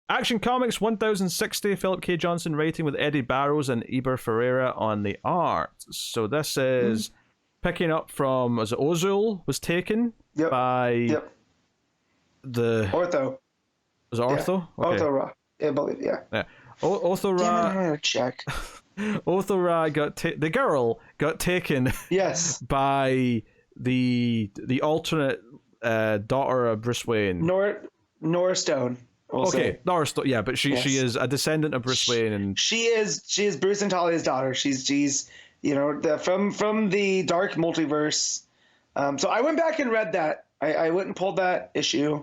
Action Comics 1060, Philip K. Johnson writing with Eddie Barrows and Eber Ferreira on the art. So this is picking up from, was it Ozul was taken by the... Ortho. Was it Ortho? Yeah. Okay. Ortho Ra. I believe, yeah. Ortho Ra... Damn it, I'm gonna check. Ortho Ra the girl got taken by the alternate daughter of Bruce Wayne. Nora Stone. Nora Stone. Yeah, but she is a descendant of Bruce Wayne, and she is Bruce and Talia's daughter. She's from the Dark Multiverse. So I went back and read that. I went and pulled that issue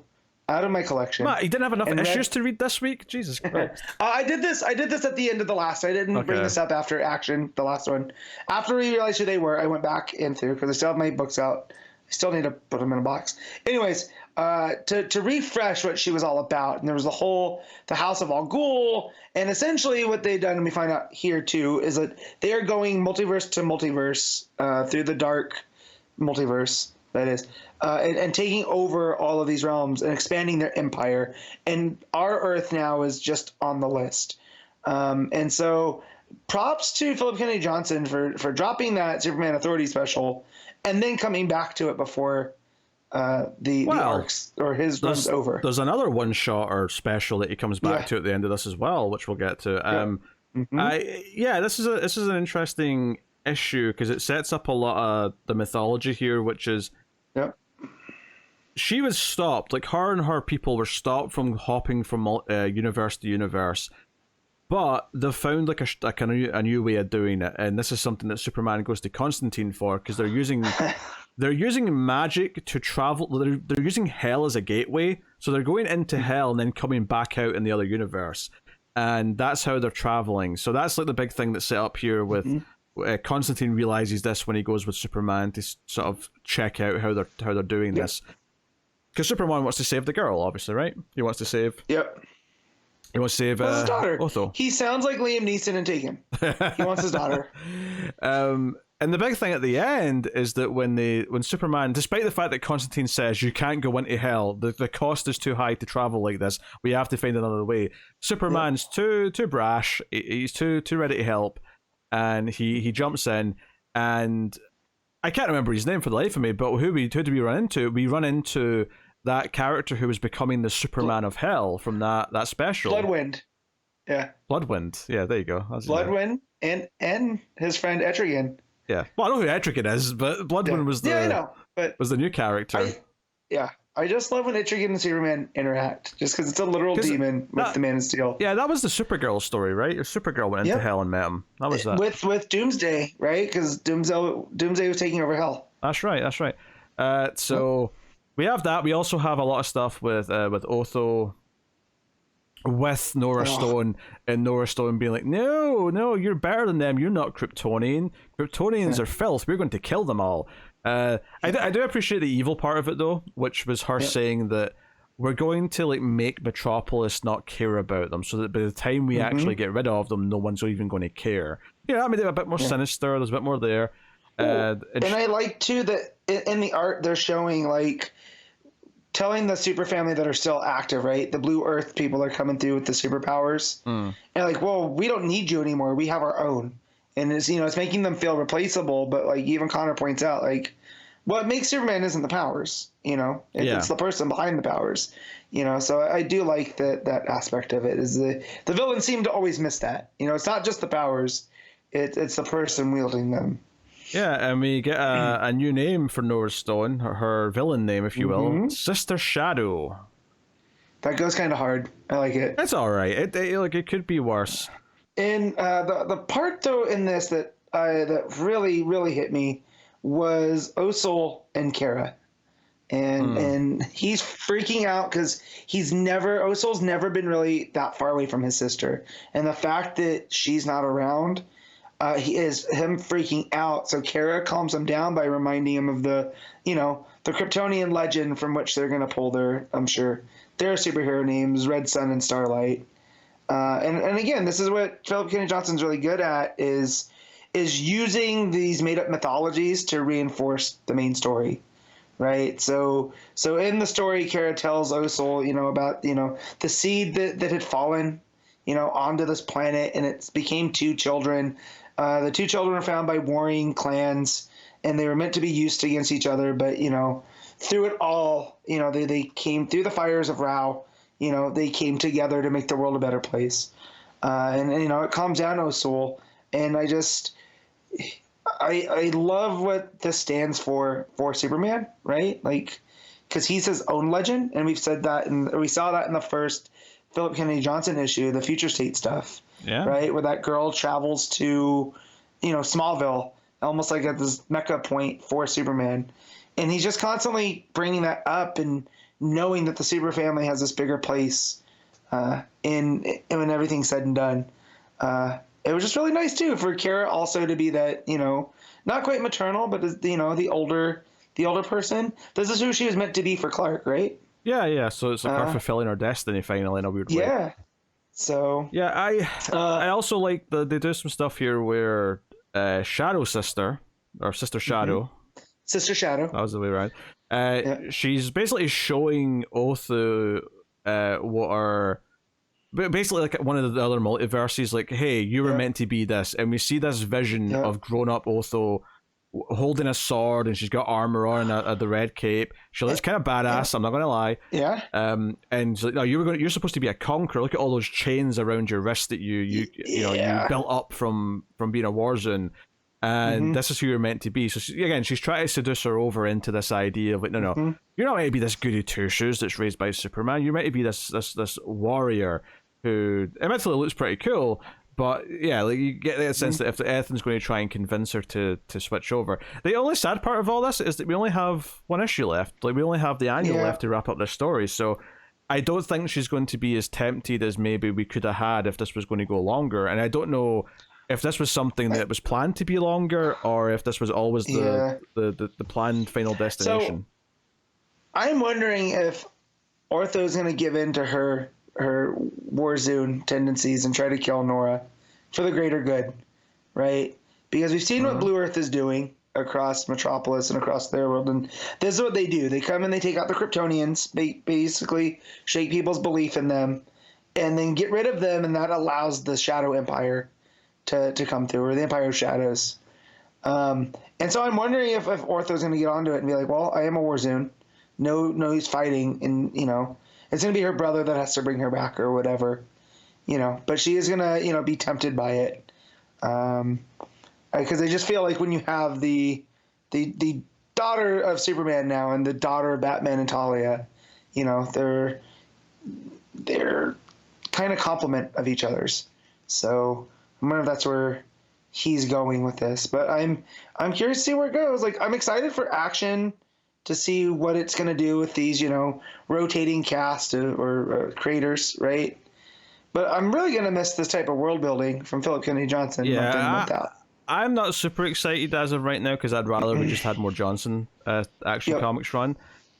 out of my collection. Matt, you didn't have enough issues to read this week? Jesus Christ. I did this at the end of the last. I didn't bring this up after Action, the last one. After we realized who they were, I went back into, because I still have my books out. I still need to put them in a box. Anyways, to refresh what she was all about, and there was the House of Al Ghul, and essentially what they've done, and we find out here too, is that they are going multiverse to multiverse through the Dark Multiverse, that is, and taking over all of these realms and expanding their empire. And our Earth now is just on the list. And so props to Philip Kennedy Johnson for dropping that Superman Authority special and then coming back to it before the arcs or his run's over. There's another one-shot or special that he comes back to at the end of this as well, which we'll get to. This is an interesting issue because it sets up a lot of the mythology here, which is she was stopped, like her and her people were stopped from hopping from universe to universe, but they found like a new way of doing it, and this is something that Superman goes to Constantine for, because they're using magic to travel. They're using hell as a gateway, so they're going into hell and then coming back out in the other universe, and that's how they're traveling. So that's like the big thing that's set up here with Constantine realizes this when he goes with Superman to sort of check out how they're doing this, because Superman wants to save the girl, obviously, right? He wants to save he wants to save his daughter. Otho. He sounds like Liam Neeson in Taken. He wants his daughter. And the big thing at the end is that when Superman, despite the fact that Constantine says you can't go into hell, the cost is too high to travel like this, we have to find another way. Superman's too brash. He's too ready to help, and he jumps in, and I can't remember his name for the life of me. But who did we run into? We run into that character who was becoming the Superman of Hell from that special. Bloodwind. Yeah. Bloodwind. Yeah, there you go. Bloodwind and his friend Etrigan. Yeah. Well, I know who Etrigan is, but Bloodwind was the new character. I just love when Etrigan and Superman interact, just because it's a literal demon with the Man of Steel. Yeah, that was the Supergirl story, right? Supergirl went into hell and met him. That was that. With Doomsday, right? Because Doomsday was taking over hell. That's right. So we have that. We also have a lot of stuff with Otho, with Nora Stone, and Nora Stone being like, no, you're better than them. You're not Kryptonian. Kryptonians are filth. We're going to kill them all. I do appreciate the evil part of it though, which was her saying that we're going to like make Metropolis not care about them, so that by the time we actually get rid of them, no one's even going to care. I made it a bit more sinister. There's a bit more there. And I like too that in the art they're showing like telling the super family that are still active, right? The Blue Earth people are coming through with the superpowers, and like, well, we don't need you anymore. We have our own. And it's it's making them feel replaceable, but like even Connor points out, like what makes Superman isn't the powers, it's the person behind the powers, So I do like that aspect of it. Is the villains seem to always miss that, it's not just the powers, it's the person wielding them. Yeah, and we get a new name for Nora Stone, her villain name, if you will, Sister Shadow. That goes kind of hard. I like it. It's all right. It could be worse. And the part though in this that really really hit me was Osul and Kara, and he's freaking out because Osul's never been really that far away from his sister, and the fact that she's not around, him freaking out. So Kara calms him down by reminding him of the Kryptonian legend from which they're going to pull their superhero names, Red Sun and Starlight. And again, this is what Philip Kennedy Johnson's really good at is using these made up mythologies to reinforce the main story. right? So in the story, Kara tells Osul, about, the seed that had fallen, onto this planet, and it became two children. The two children were found by warring clans, and they were meant to be used against each other, but, through it all, they came through the fires of Rao, they came together to make the world a better place. And it calms down Osul, and I love what this stands for Superman, right? Like, because he's his own legend, and we saw that in the first Philip Kennedy Johnson issue, the Future State stuff, right? Where that girl travels to, Smallville, almost like at this mecca point for Superman, and he's just constantly bringing that up and knowing that the Super family has this bigger place in when everything's said and done. It was just really nice too for Kara also to be that, not quite maternal, but the older person. This is who she was meant to be for Clark, right? Yeah. So it's like her fulfilling her destiny finally in a weird way. Yeah. So yeah, I also like they do some stuff here where Shadow Sister or Sister Shadow, Sister Shadow, that was the way around. She's basically showing Othu what are basically like one of the other multiverses, like, hey, you were meant to be this, and we see this vision of grown-up Otho holding a sword, and she's got armor on the red cape. She looks kind of badass. I'm not gonna lie. Yeah. And so, no, you're supposed to be a conqueror. Look at all those chains around your wrist that you built up from being a war zone. And this is who you're meant to be. So she's trying to seduce her over into this idea of like, no, you're not meant to be this goody two shoes that's raised by Superman. You're meant to be this warrior who admittedly looks pretty cool, but yeah, like you get that sense that if Ethan's going to try and convince her to switch over. The only sad part of all this is that we only have one issue left. Like, we only have the annual left to wrap up this story. So I don't think she's going to be as tempted as maybe we could have had if this was going to go longer. And I don't know if this was something that was planned to be longer, or if this was always the planned final destination. So I'm wondering if Ortho's going to give in to her Warzone tendencies and try to kill Nora for the greater good, right? Because we've seen what Blue Earth is doing across Metropolis and across their world, and this is what they do. They come and they take out the Kryptonians, basically shake people's belief in them, and then get rid of them, and that allows the Shadow Empire to come through, or the Empire of Shadows. And so I'm wondering if Ortho's going to get onto it and be like, well, I am a Warzone. No, he's fighting, and, it's going to be her brother that has to bring her back or whatever, but she is going to, be tempted by it. Because I just feel like when you have the daughter of Superman now and the daughter of Batman and Talia, they're kind of complement of each other's. So I wonder if that's where he's going with this, but I'm curious to see where it goes. Like, I'm excited for action, to see what it's going to do with these, rotating cast or creators, right? But I'm really going to miss this type of world building from Philip Kennedy Johnson. Yeah, I'm not super excited as of right now, because I'd rather we just had more Johnson action comics run.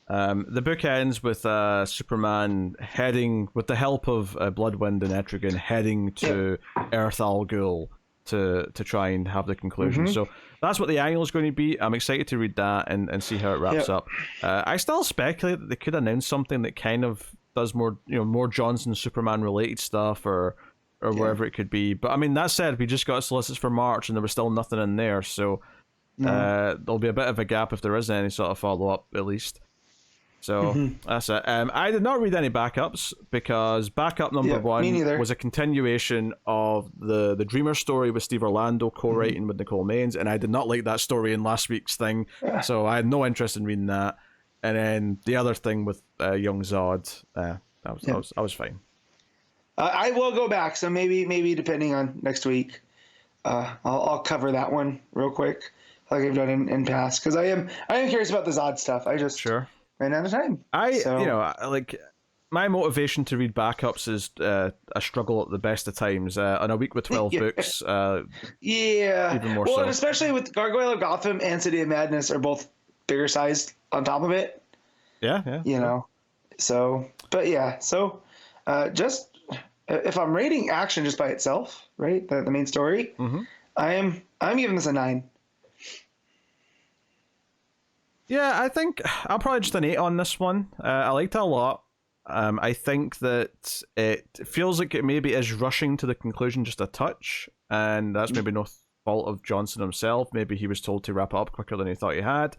The book ends with Superman heading, with the help of Bloodwind and Etrigan, heading to Earth Al Ghul to try and have the conclusion. So that's what the angle is going to be. I'm excited to read that and see how it wraps up. I still speculate that they could announce something that kind of does more, more Johnson Superman related stuff, or wherever it could be. But I mean, that said, we just got solicits for March and there was still nothing in there, so there'll be a bit of a gap if there is any sort of follow up, at least. So that's it. I did not read any backups, because backup number one was a continuation of the Dreamer story with Steve Orlando co-writing with Nicole Maines, and I did not like that story in last week's thing, so I had no interest in reading that. And then the other thing with Young Zod, I was fine. I will go back, so maybe depending on next week, I'll cover that one real quick, like I've done in past, because I am curious about the Zod stuff. I just ran out of time. Like, my motivation to read backups is a struggle at the best of times. On a week with 12 books, even more so. And especially with Gargoyle of Gotham and City of Madness are both bigger sized on top of it. So, but yeah, so just if I'm rating action just by itself, right, the main story, I'm giving this a 9. Yeah, I think I'll probably just an 8 on this one. I liked it a lot. I think that it feels like it maybe is rushing to the conclusion just a touch, and that's maybe no fault of Johnson himself. Maybe he was told to wrap it up quicker than he thought he had.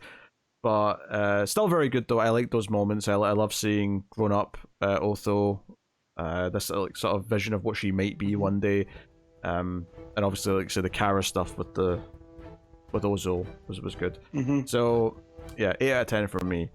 But still very good, though. I like those moments. I love seeing grown up Otho, this like sort of vision of what she might be one day. And obviously, like say the Kara stuff with Ozo was good. So yeah, 8 out of 10 for me.